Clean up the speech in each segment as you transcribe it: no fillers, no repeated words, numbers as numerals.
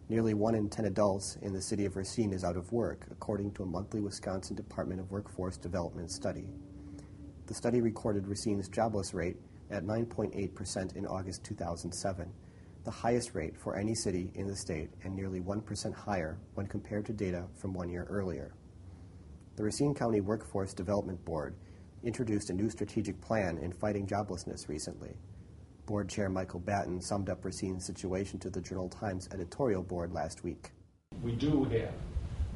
Nearly 1 in 10 adults in the city of Racine is out of work, according to a monthly Wisconsin Department of Workforce Development study. The study recorded Racine's jobless rate at 9.8% in August 2007, the highest rate for any city in the state and nearly 1% higher when compared to data from 1 year earlier. The Racine County Workforce Development Board introduced a new strategic plan in fighting joblessness recently. Board Chair Michael Batten summed up Racine's situation to the Journal-Times editorial board last week. We do have,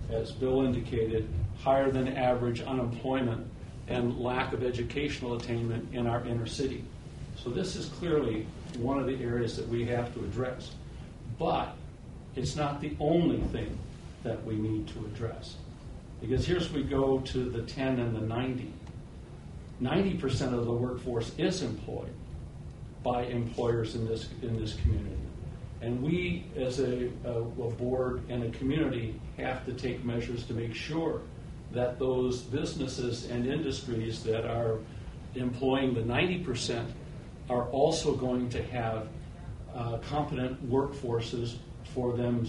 as Bill indicated, higher than average unemployment and lack of educational attainment in our inner city. So this is clearly one of the areas that we have to address. But it's not the only thing that we need to address. Because here's we go to the 10 and the 90. 90% of the workforce is employed by employers in this community. And we, as a board and a community, have to take measures to make sure that those businesses and industries that are employing the 90% are also going to have competent workforces for them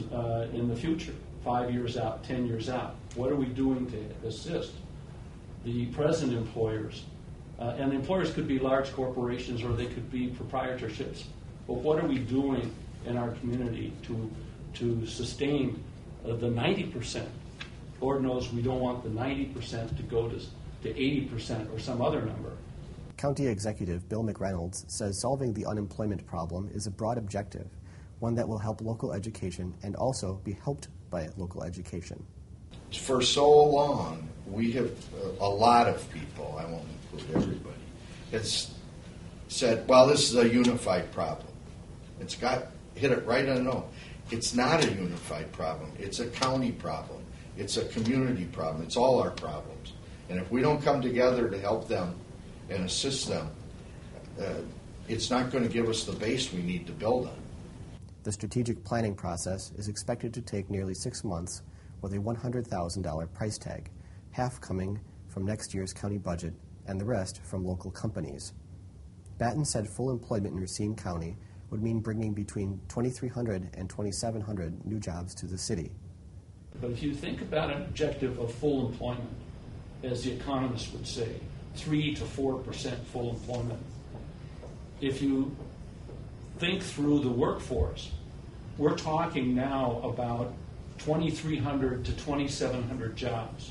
in the future, 5 years out, 10 years out. What are we doing to assist the present employers? And the employers could be large corporations or they could be proprietorships. But what are we doing in our community to sustain the 90%? Lord knows we don't want the 90% to go to 80% or some other number. County Executive Bill McReynolds says solving the unemployment problem is a broad objective, one that will help local education and also be helped by local education. For so long, we have, a lot of people, I won't include everybody, it's said, well, this is a unified problem. It's hit it right on the nose. It's not a unified problem. It's a county problem. It's a community problem. It's all our problems. And if we don't come together to help them and assist them, it's not going to give us the base we need to build on. The strategic planning process is expected to take nearly 6 months with a $100,000 price tag, half coming from next year's county budget and the rest from local companies. Batten said full employment in Racine County would mean bringing between 2,300 and 2,700 new jobs to the city. But if you think about an objective of full employment, as the economists would say, 3 to 4% full employment, if you think through the workforce, we're talking now about 2,300 to 2,700 jobs.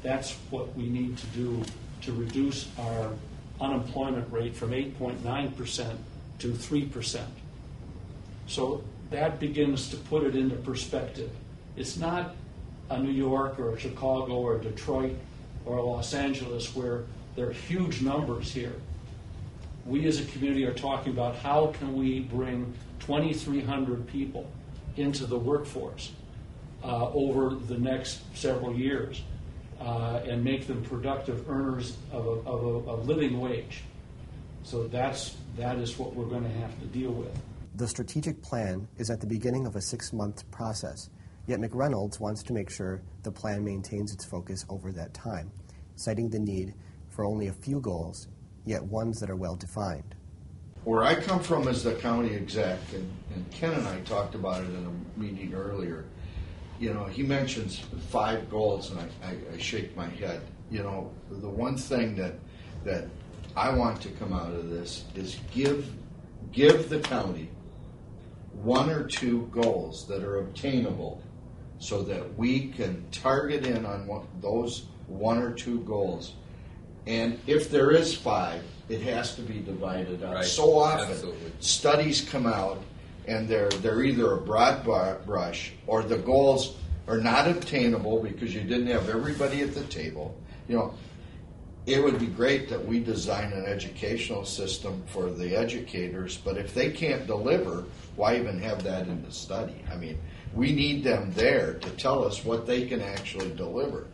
That's what we need to do to reduce our unemployment rate from 8.9% to 3%. So that begins to put it into perspective. It's not a New York or a Chicago or a Detroit or a Los Angeles where there are huge numbers here. We as a community are talking about how can we bring 2,300 people into the workforce over the next several years and make them productive earners of a living wage. So that is what we're going to have to deal with. The strategic plan is at the beginning of a 6-month process, yet McReynolds wants to make sure the plan maintains its focus over that time, citing the need for only a few goals, yet ones that are well defined. Where I come from as the county exec, and Ken and I talked about it in a meeting earlier, he mentions 5 goals, and I shake my head. The one thing that I want to come out of this is give the county 1 or 2 goals that are obtainable so that we can target in on those 1 or 2 goals. And if there is 5, it has to be divided up. Right. So often, absolutely, studies come out and they're either a broad brush or the goals are not obtainable because you didn't have everybody at the table. It would be great that we design an educational system for the educators, but if they can't deliver, why even have that in the study? We need them there to tell us what they can actually deliver.